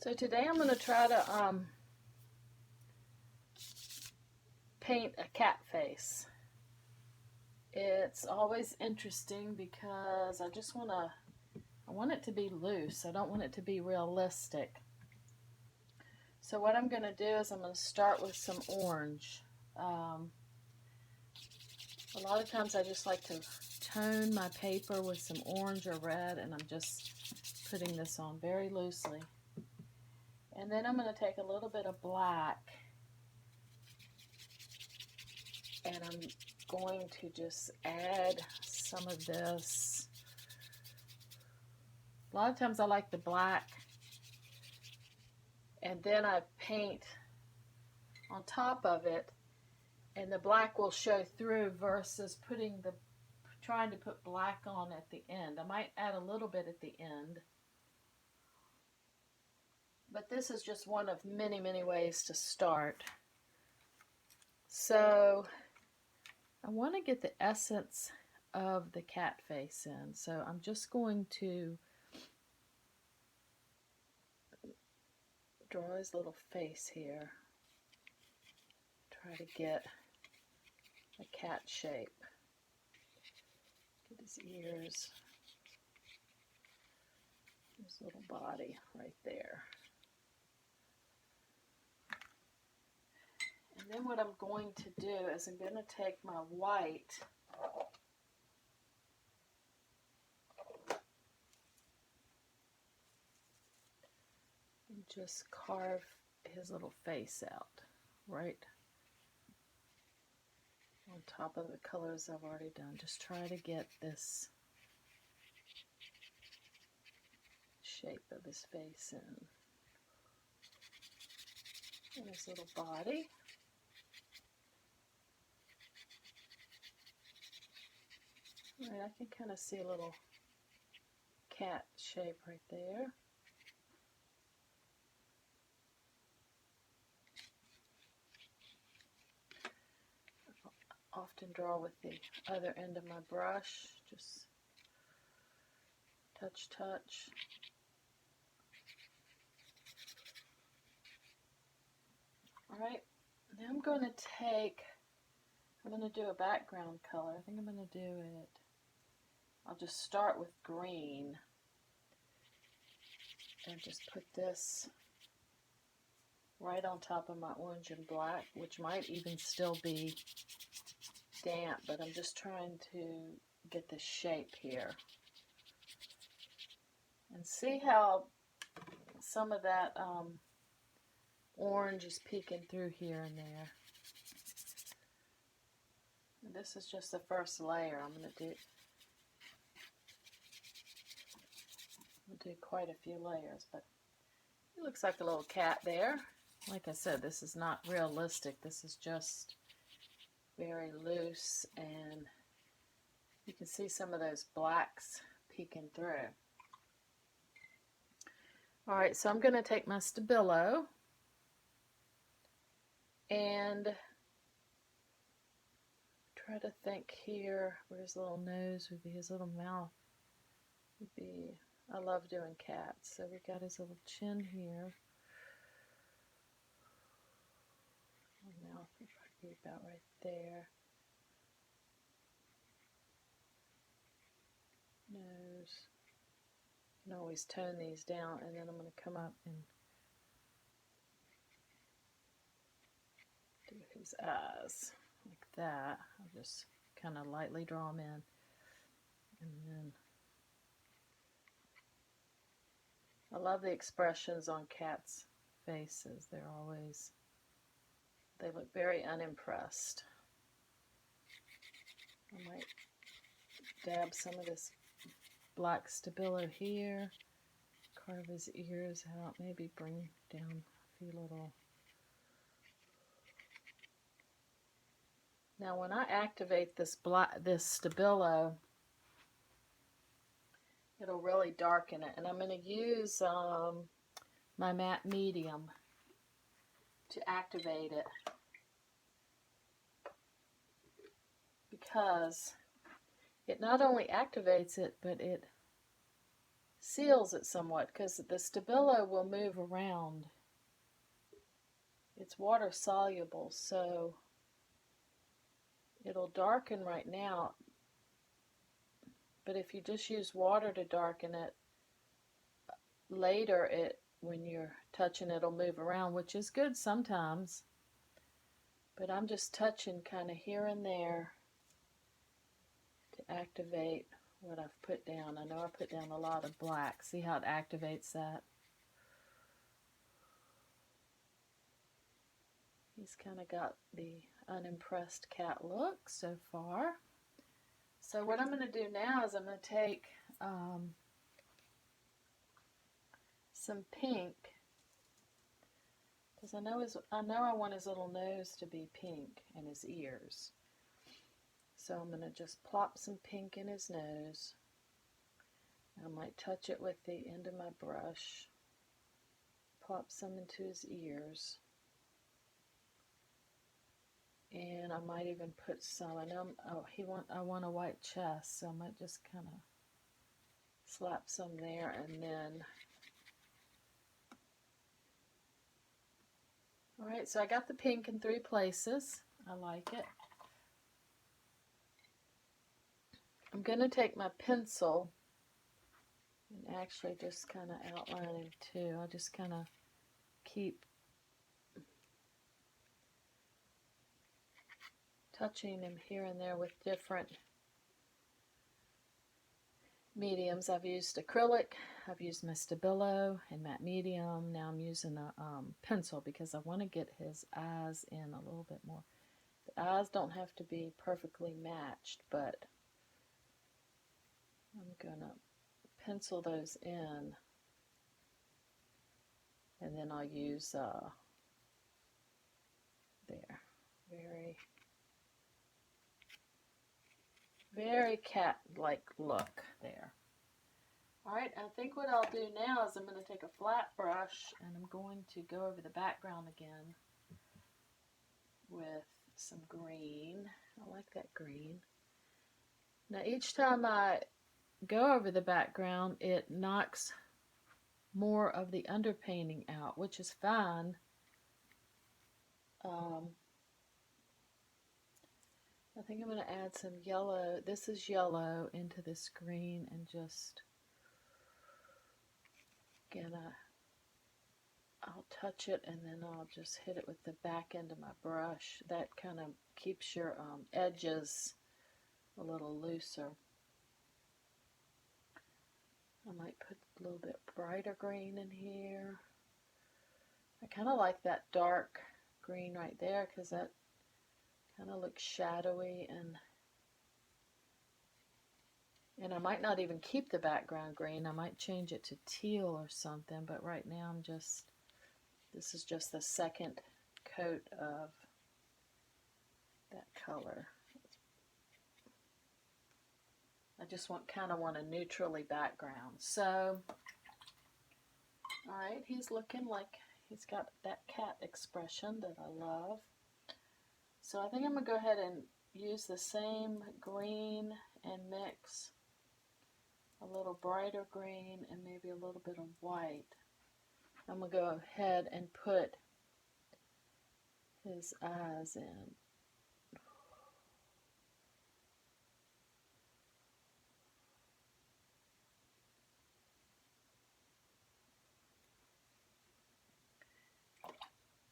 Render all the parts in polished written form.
So today I'm going to try to paint a cat face. It's always interesting because I want it to be loose. I don't want it to be realistic. So what I'm going to do is I'm going to start with some orange. A lot of times I just like to tone my paper with some orange or red, and I'm just putting this on very loosely. And then I'm going to take a little bit of black, and I'm going to just add some of this. A lot of times I like the black, and then I paint on top of it, and the black will show through versus trying to put black on at the end. I might add a little bit at the end, but this is just one of many, many ways to start. So I want to get the essence of the cat face in, so I'm just going to draw his little face here. Try to get a cat shape. Get his ears, his little body right there. And then what I'm going to do is I'm going to take my white and just carve his little face out right on top of the colors I've already done. Just try to get this shape of his face in. And his little body. Alright, I can kind of see a little cat shape right there. I often draw with the other end of my brush, just touch, touch. Alright, now I'm going to do a background color. I think I'm going to do it, I'll just start with green and just put this right on top of my orange and black, which might even still be damp, but I'm just trying to get the shape here. And see how some of that orange is peeking through here and there. And this is just the first layer. I'm going to do quite a few layers, but it looks like a little cat there. Like I said, this is not realistic. This is just very loose, and you can see some of those blacks peeking through. Alright, so I'm going to take my Stabilo and try to think here where his little nose would be, his little mouth would be. I love doing cats. So we got his little chin here. Mouth would probably be about right there. Nose. You can always tone these down, and then I'm going to come up and do his eyes like that. I'll just kind of lightly draw them in, and then I love the expressions on cats' faces. They look very unimpressed. I might dab some of this black Stabilo here, carve his ears out, maybe bring down a few little. Now when I activate this Stabilo, it'll really darken it, and I'm going to use my matte medium to activate it, because it not only activates it, but it seals it somewhat because the Stabilo will move around. It's water soluble, so it'll darken right now, but if you just use water to darken it, later when you're touching it'll move around, which is good sometimes. But I'm just touching kind of here and there to activate what I've put down. I know I put down a lot of black. See how it activates that? He's kind of got the unimpressed cat look so far. So what I'm going to do now is I'm going to take some pink, because I know I want his little nose to be pink and his ears. So I'm going to just plop some pink in his nose. I might touch it with the end of my brush. Plop some into his ears. And I might even put some, I know, I want a white chest, so I might just kind of slap some there, and then, alright, so I got the pink in 3 places. I like it. I'm going to take my pencil and actually just kind of outline him too. I'll just kind of keep touching him here and there with different mediums. I've used acrylic, I've used my Stabilo and matte medium. Now I'm using a pencil because I want to get his eyes in a little bit more. The eyes don't have to be perfectly matched, but I'm going to pencil those in, and then I'll use there, very cat-like look there. Alright, I think what I'll do now is I'm going to take a flat brush and I'm going to go over the background again with some green. I like that green. Now each time I go over the background, it knocks more of the underpainting out, which is fine. I think I'm going to add some yellow. This is yellow into this green, and just I'll touch it and then I'll just hit it with the back end of my brush. That kind of keeps your edges a little looser. I might put a little bit brighter green in here. I kind of like that dark green right there because that kind of looks shadowy, and I might not even keep the background green. I might change it to teal or something, but right now this is just the second coat of that color. I just kind of want a neutrally background. So, alright, he's looking like he's got that cat expression that I love. So I think I'm going to go ahead and use the same green and mix a little brighter green and maybe a little bit of white. I'm going to go ahead and put his eyes in.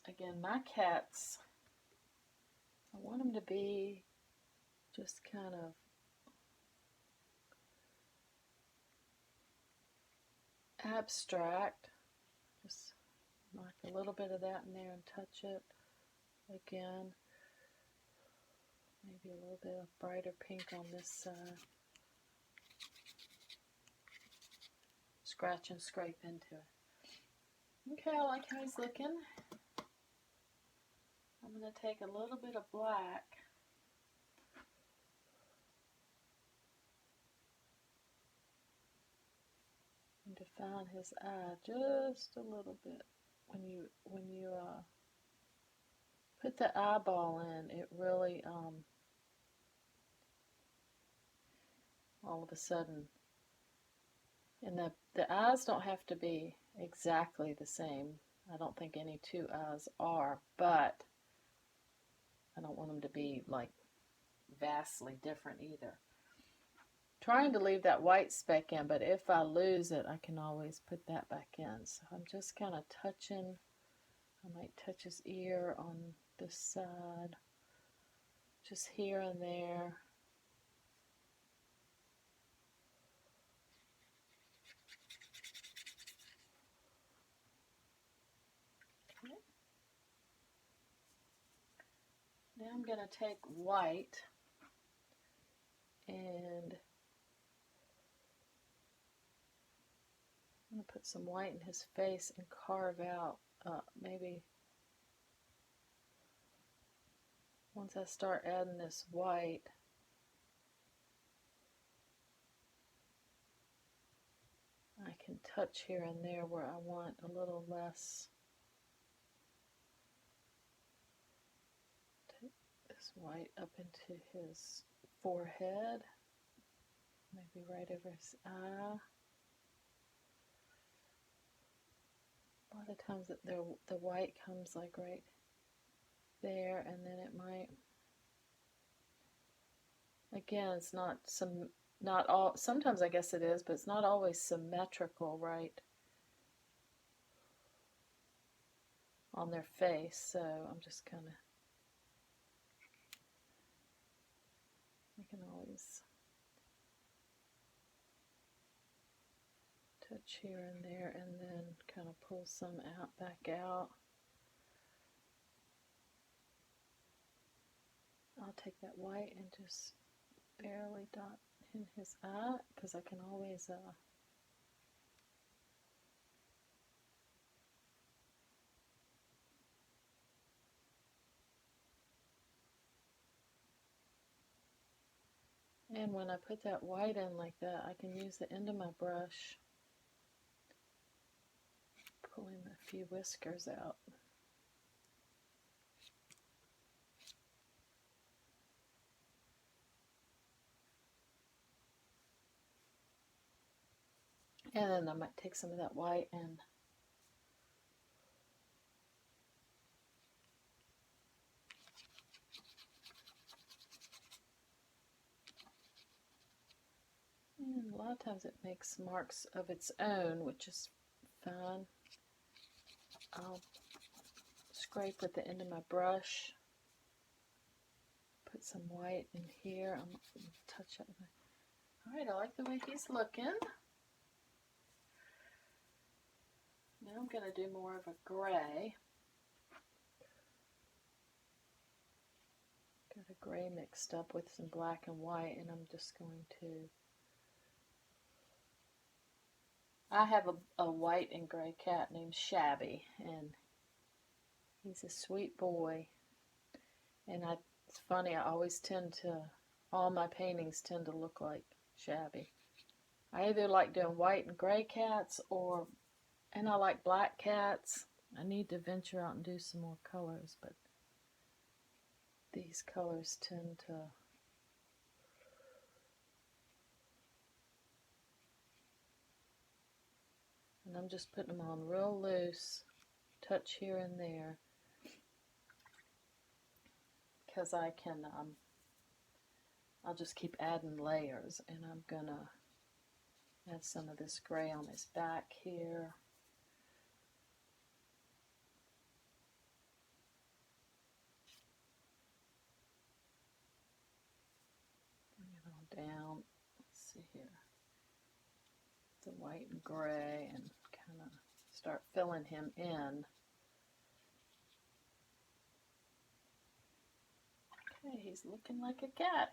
Again, my cats, I want them to be just kind of abstract. Just knock a little bit of that in there and touch it again. Maybe a little bit of brighter pink on this side. Scratch and scrape into it. Okay, I like how he's looking. I'm going to take a little bit of black and define his eye just a little bit. When you put the eyeball in, it really all of a sudden, and The eyes don't have to be exactly the same. I don't think any two eyes are, but I don't want them to be like vastly different either. Trying to leave that white speck in, but if I lose it, I can always put that back in. So I'm just kind of touching. I might touch his ear on this side, just here and there. Okay. Now I'm going to take white and I'm going to put some white in his face and carve out maybe once I start adding this white, I can touch here and there where I want a little less. Take this white up into his forehead, maybe right over his eye. A lot of times the white comes like right there, and then it might, again, it's not all, sometimes I guess it is, but it's not always symmetrical right on their face, so I'm just kind of, I can always touch here and there and then kind of pull some out, back out. I'll take that white and just barely dot in his eye, because I can always and when I put that white in like that, I can use the end of my brush, pulling a few whiskers out. And then I might take some of that white and a lot of times it makes marks of its own, which is fine. I'll scrape with the end of my brush, put some white in here. I'm going to touch it. Alright, I like the way he's looking. Now I'm going to do more of a gray. Got a gray mixed up with some black and white, and I'm just going to, I have a white and gray cat named Shabby, and he's a sweet boy. And it's funny, I always tend to, all my paintings tend to look like Shabby. I either like doing white and gray cats, and I like black cats. I need to venture out and do some more colors, but these colors tend to, and I'm just putting them on real loose, touch here and there, because I can, I'll just keep adding layers, and I'm gonna add some of this gray on his back here. Bring it all down. Let's see here. The white and gray, and kind of start filling him in. Okay, he's looking like a cat.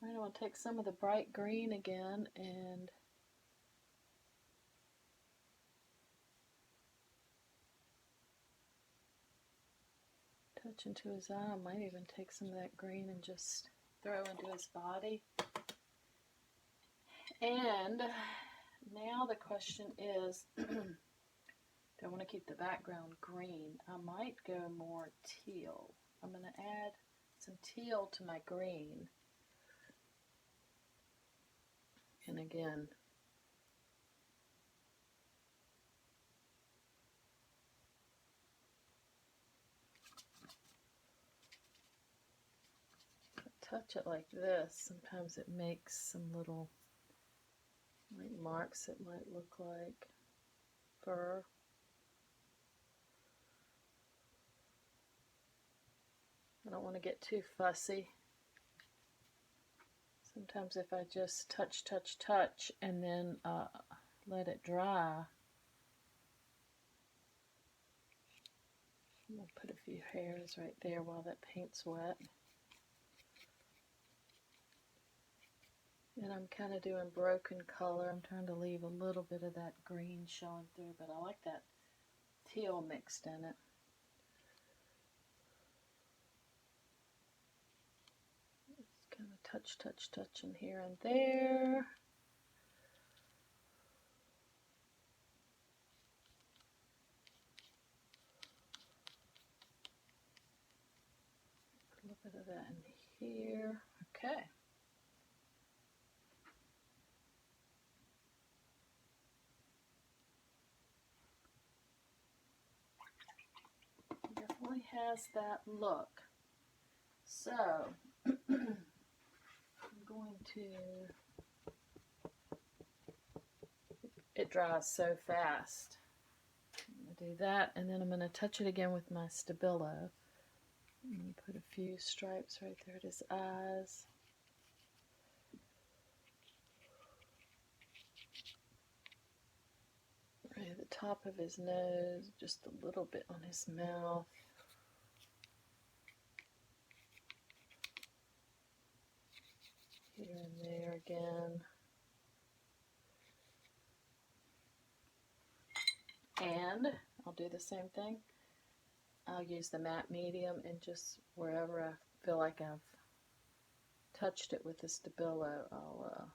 All right, I want to take some of the bright green again and touch into his eye. I might even take some of that green and just throw into his body. And now the question is, do I want to keep the background green? I might go more teal. I'm going to add some teal to my green. And again, touch it like this, sometimes it makes some little like marks that might look like fur. I don't want to get too fussy. Sometimes if I just touch and then let it dry, I'm going to put a few hairs right there while that paint's wet. And I'm kind of doing broken color. I'm trying to leave a little bit of that green showing through, but I like that teal mixed in it. Just kind of touch in here and there. A little bit of that in here. Okay. Definitely has that look. So I'm going to, it dries so fast. I'm going to do that, and then I'm going to touch it again with my Stabilo. I'm going to put a few stripes right there at his eyes. Right at the top of his nose, just a little bit on his mouth. Here and there again. And I'll do the same thing. I'll use the matte medium, and just wherever I feel like I've touched it with the Stabilo, I'll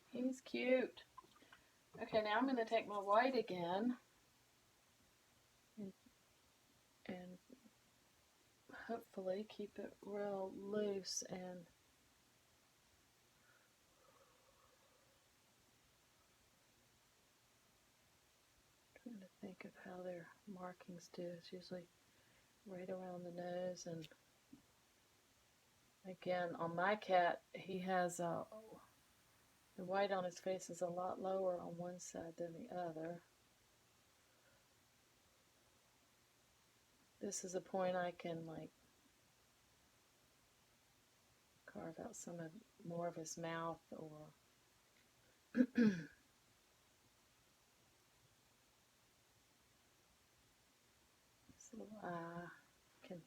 he's cute. Okay, now I'm going to take my white again and hopefully keep it real loose and trying to think of how their markings do. It's usually right around the nose, and again on my cat he has the white on his face is a lot lower on one side than the other. This is a point I can like carve out some of more of his mouth or this little eye. Can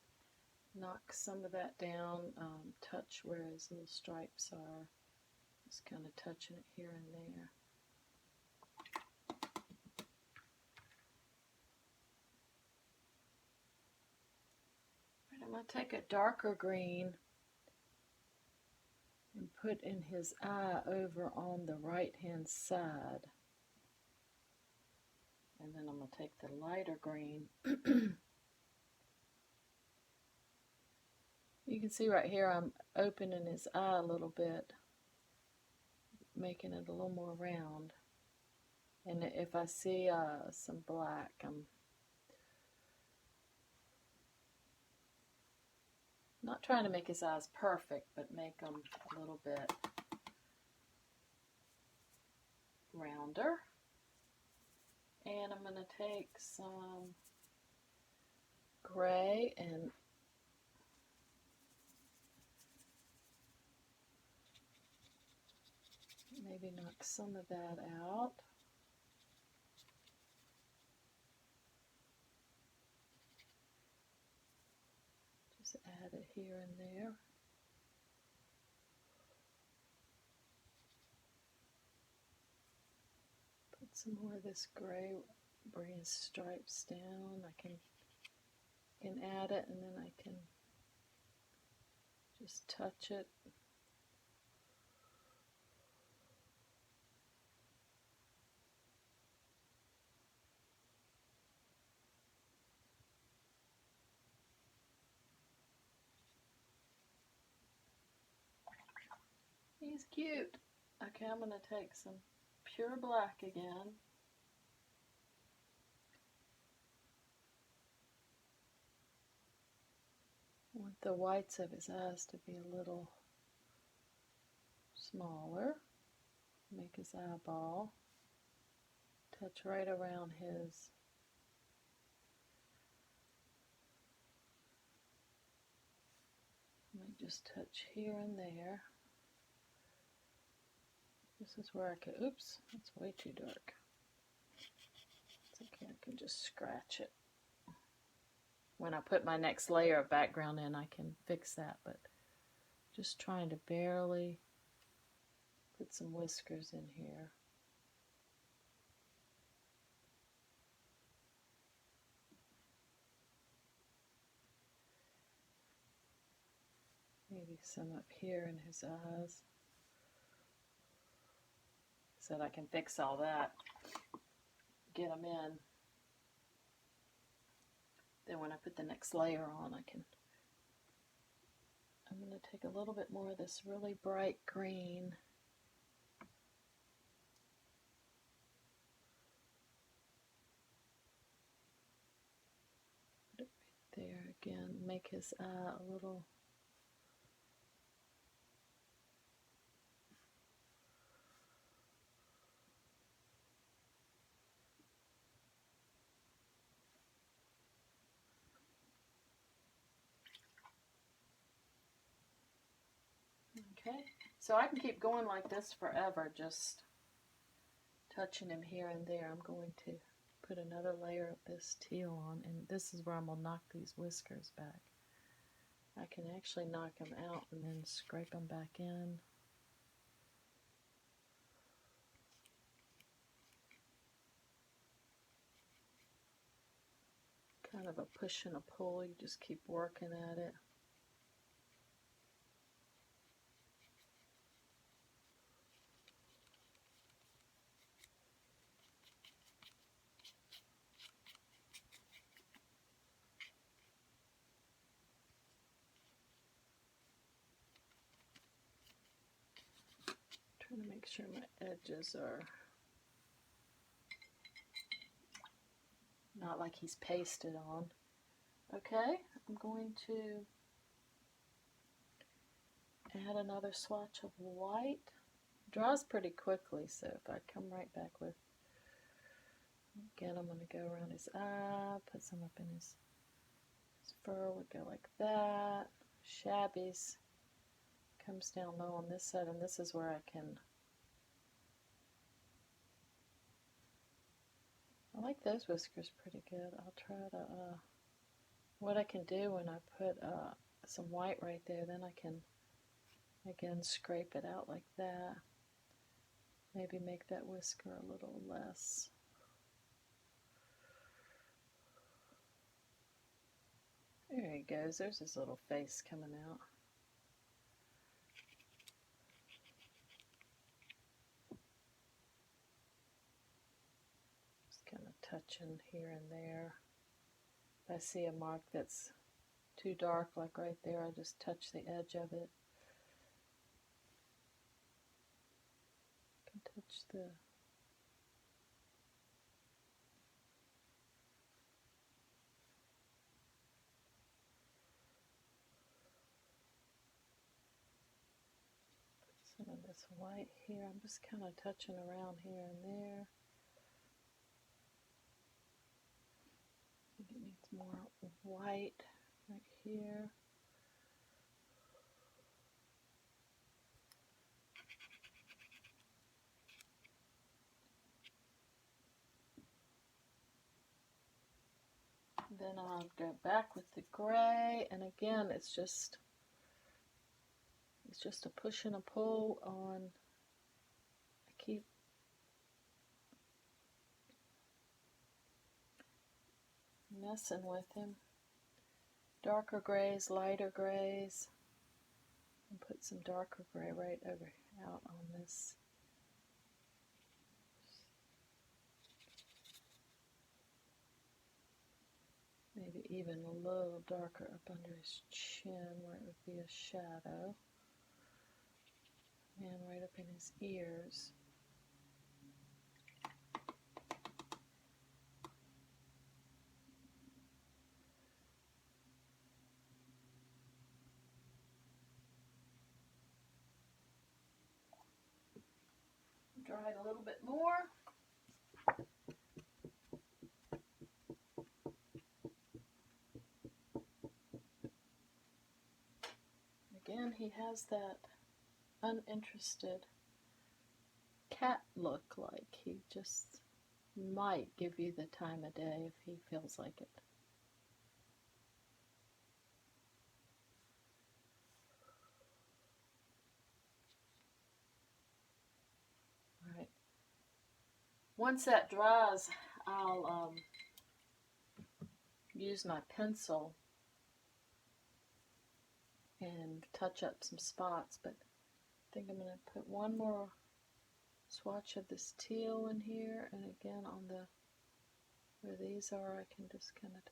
knock some of that down, touch where his little stripes are. Just kind of touching it here and there. Right, I'm going to take a darker green and put in his eye over on the right hand side. And then I'm going to take the lighter green. You can see right here I'm opening his eye a little bit, making it a little more round. And if I see some black, I'm not trying to make his eyes perfect, but make them a little bit rounder. And I'm going to take some gray and maybe knock some of that out. Just add it here and there. Put some more of this gray, bring his stripes down. I can add it, and then I can just touch it. He's cute. Okay, I'm going to take some pure black again. I want the whites of his eyes to be a little smaller. Make his eyeball. Touch right around his Let me just touch here and there. This is where I could, oops, that's way too dark. It's okay, I can just scratch it. When I put my next layer of background in, I can fix that, but just trying to barely put some whiskers in here. Maybe some up here in his eyes. So that I can fix all that, get them in. Then when I put the next layer on, I'm going to take a little bit more of this really bright green. Put it right there again, make his eye a little. Okay, so I can keep going like this forever, just touching him here and there. I'm going to put another layer of this teal on, and this is where I'm going to knock these whiskers back. I can actually knock them out and then scrape them back in. Kind of a push and a pull, you just keep working at it. Trying to make sure my edges are not like he's pasted on. Okay, I'm going to add another swatch of white. It dries pretty quickly, so if I come right back with, again, I'm going to go around his eye, put some up in his fur, would go like that. Shabby's comes down low on this side, and this is where I like those whiskers pretty good. I'll try to, what I can do when I put some white right there, then I can, again, scrape it out like that. Maybe make that whisker a little less. There he goes. There's his little face coming out. Just kind of touching here and there. If I see a mark that's too dark, like right there, I just touch the edge of it. Can touch the some of this white here. I'm just kind of touching around here and there. I think it needs more white right here. Then I'll go back with the gray, and again, it's just a push and a pull on. I keep messing with him. Darker grays, lighter grays, and put some darker gray right over out on this. Maybe even a little darker up under his chin where it would be a shadow. and right up in his ears. Dry it a little bit more. Again, he has that uninterested cat look, like he just might give you the time of day if he feels like it. All right. Once that dries, I'll use my pencil and touch up some spots, but I think I'm going to put one more swatch of this teal in here, and again on the where these are, I can just kind of,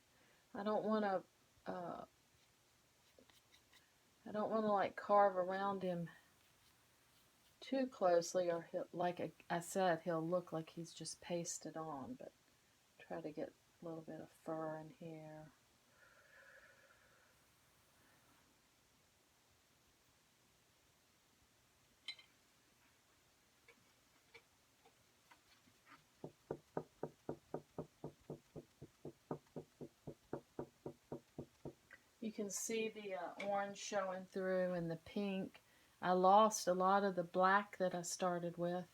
I don't want to like carve around him too closely, or he'll, like I said, he'll look like he's just pasted on, but try to get a little bit of fur in here. You can see the orange showing through and the pink. I lost a lot of the black that I started with,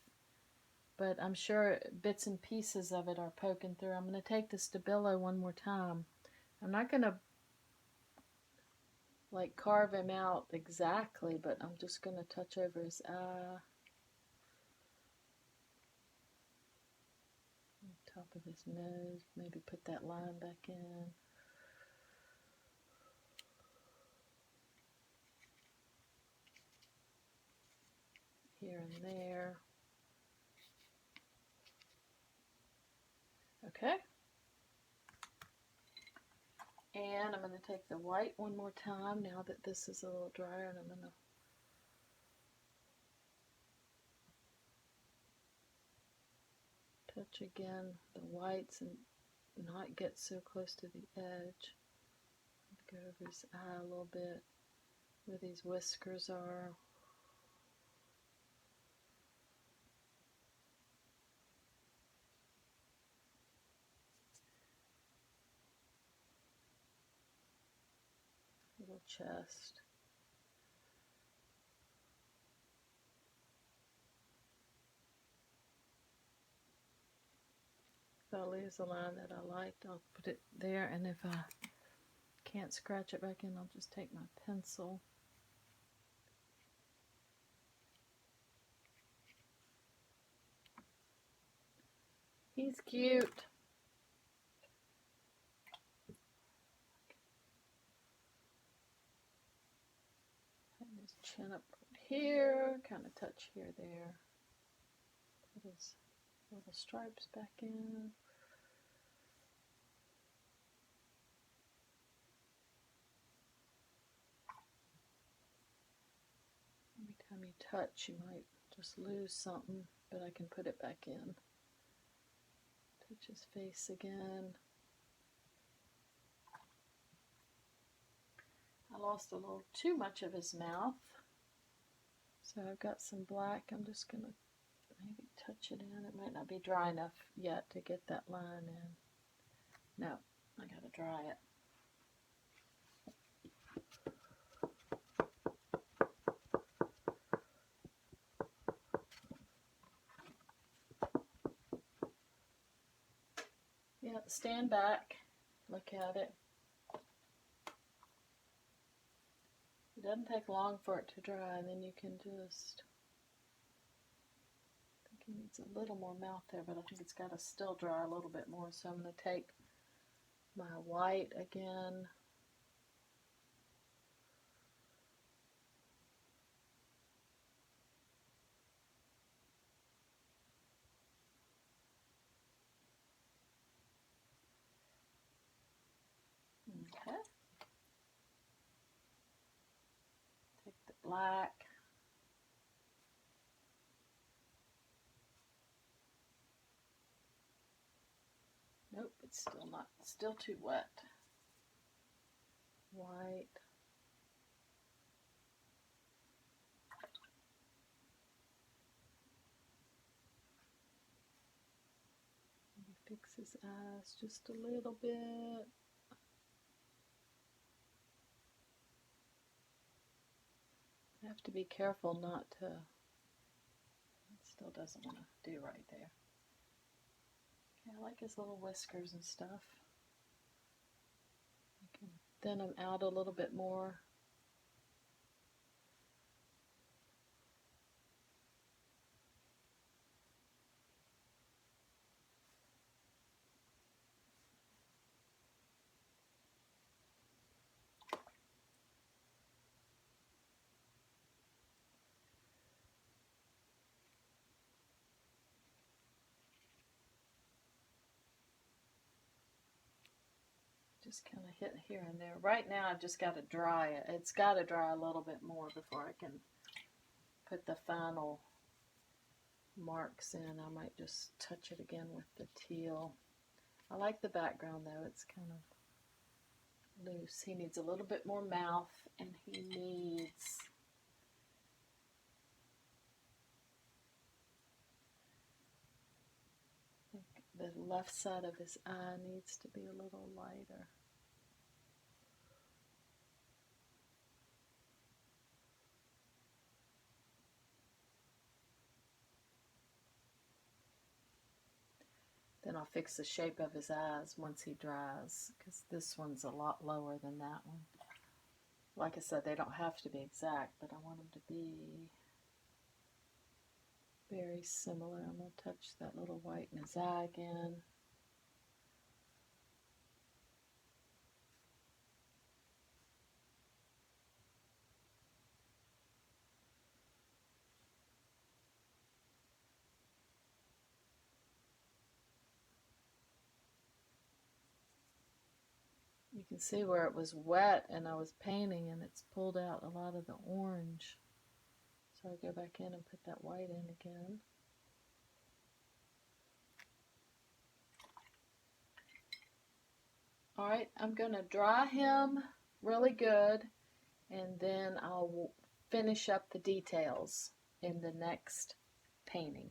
but I'm sure bits and pieces of it are poking through. I'm going to take the Stabilo one more time. I'm not going to like carve him out exactly, but I'm just going to touch over his eye, top of his nose, maybe put that line back in. Here and there. Okay. And I'm going to take the white one more time now that this is a little drier, and I'm going to touch again the whites and not get so close to the edge. Go over his eye a little bit where these whiskers are. Little chest. If I lose a line that I liked, I'll put it there, and if I can't scratch it back in, I'll just take my pencil. He's cute. Put his chin up here, kind of touch here, there. Put his little stripes back in. Every time you touch, you might just lose something, but I can put it back in. Touch his face again. I lost a little too much of his mouth, so I've got some black. I'm just going to maybe touch it in. It might not be dry enough yet to get that line in. No, I got to dry it. Yeah, stand back, look at it. It doesn't take long for it to dry, and then you can just, I think he needs a little more mouth there, but I think it's got to still dry a little bit more. So I'm going to take my white again. Okay. Take the black. it's still too wet. White. Fix his eyes just a little bit. I have to be careful not to, it still doesn't want to do right there. Okay, I like his little whiskers and stuff. I can thin him out a little bit more. Just kind of hit here and there. Right now I've just got to dry it. It's got to dry a little bit more before I can put the final marks in. I might just touch it again with the teal. I like the background though. It's kind of loose. He needs a little bit more mouth, and he needs the left side of his eye needs to be a little lighter. Then I'll fix the shape of his eyes once he dries, because this one's a lot lower than that one. Like I said, they don't have to be exact, but I want them to be very similar. I'm going to touch that little white in his eye again. You can see where it was wet and I was painting, and it's pulled out a lot of the orange. So I go back in and put that white in again. Alright, I'm going to dry him really good, and then I'll finish up the details in the next painting.